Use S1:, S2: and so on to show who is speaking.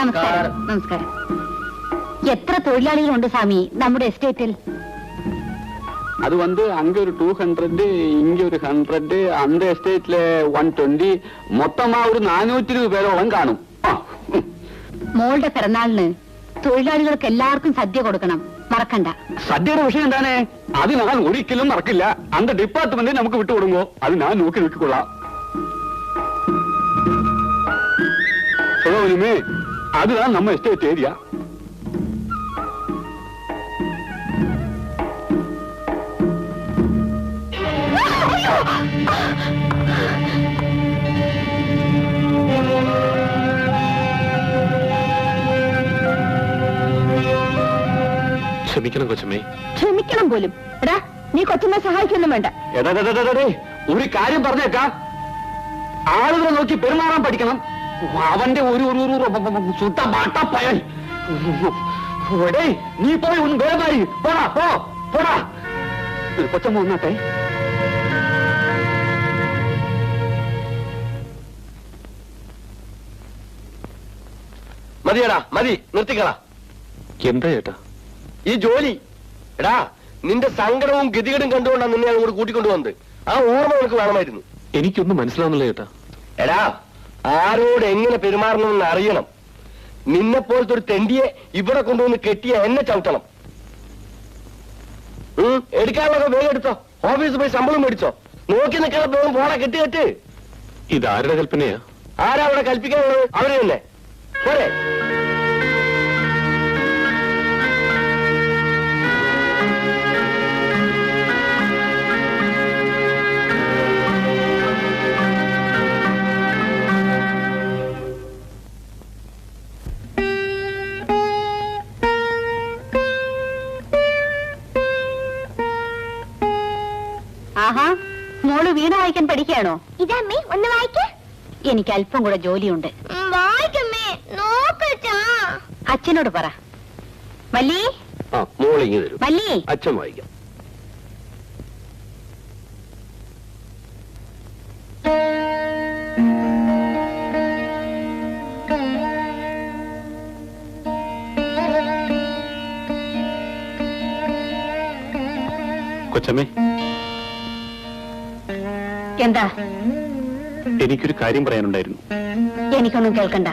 S1: നമസ്കാരം. നമസ്കാരം. എത്ര തൊഴിലാളികളുണ്ട് സ്വാമി നമ്മുടെ എസ്റ്റേറ്റിൽ?
S2: அது அங்க ஒரு 200, இங்க ஒரு 100, அந்த எஸ்டேட்ல 120, மொத்தமா ஒரு 420 പേരോളം കാണും.
S1: മോളുടെ പിറന്നാളിന് തൊഴിലാളികൾക്ക് എല്ലാവർക്കും സദ്യ കൊടുക്കണം, മറക്കണ്ട.
S2: സദ്യയുടെ വിഷയം എന്താണ്? അത് ഞാൻ ഒരിക്കലും മറക്കില്ല. அந்த ഡിപ്പാർട്ട്മെന്റ് നമുക്ക് വിട്ടുകൊടുങ്ങോ, അത് ഞാൻ നോക്കി നോക്കിക്കൊള്ളാം. அதுதான் நம்ம எஸ்டேட் ஏரியா.
S3: ക്ഷമിക്കണം കൊച്ചമ്മേ.
S1: ക്ഷമിക്കണം പോലും? എടാ, നീ കൊച്ചമ്മയെ സഹായിക്കൊന്നും വേണ്ട.
S2: ഒരു കാര്യം പറഞ്ഞേക്കാം, ആളുകളെ നോക്കി പെരുമാറാൻ പഠിക്കണം. അവന്റെ ഒരു സുട്ട മാട്ടപ്പയൻ. നീ പോയി ഒന്ന് വേഗമായി പോടാ, പോടാ. കൊച്ചമ്മ വന്നാട്ടെ.
S4: മതിയടാ, മതി, നിർത്തിക്കളാ.
S3: എന്താ ചേട്ടാ
S4: ഈ ജോലി? എടാ, നിന്റെ സങ്കടവും ഗതികേടും കണ്ടുകൊണ്ടാണ് നിന്നെ അങ്ങോട്ട് കൂട്ടിക്കൊണ്ടുവന്നത്. ആ ഓർമ്മ നിനക്ക് വേണമായിരുന്നു.
S3: എനിക്കൊന്നും മനസ്സിലാവുന്നില്ല ചേട്ടാ.
S4: എടാ, ആരോട് എങ്ങനെ പെരുമാറണമെന്ന് അറിയണം. നിന്നെ പോലത്തെ ഒരു തെണ്ടിയെ ഇവിടെ കൊണ്ടുവന്ന് കെട്ടിയ എന്നെ ചവിട്ടണം. എടുക്കാനുള്ളതൊക്കെ വേഗം എടുത്തോ. ഓഫീസിൽ പോയി ശമ്പളം മേടിച്ചോ. നോക്കി നിൽക്കാതെ പോകും. പോടാ, കെട്ട്.
S3: ഇതാരുടെ കൽപ്പനയാ?
S4: ആരാ അവിടെ കൽപ്പിക്കാനുള്ളത്? അവര് തന്നെ. പോരെ.
S1: ആഹാ, മോള് വീണ വായിക്കാൻ പഠിക്കുകയാണോ?
S5: ഇതമ്മേ, ഒന്ന് വായിക്കേ.
S1: എനിക്ക് അല്പം കൂടെ ജോലിയുണ്ട്.
S5: വായിക്കമ്മേ, നോക്കച്ചാ.
S1: അച്ഛനോട് പറ. മല്ലി,
S4: മോളിങ്ങി തരും.
S1: മല്ലി,
S4: അച്ഛൻ വായിക്കാം.
S3: കൊച്ചമ്മേ,
S1: എന്താ?
S3: എനിക്കൊരു കാര്യം പറയാനുണ്ടായിരുന്നു.
S1: എനിക്കൊന്നും കേൾക്കണ്ട.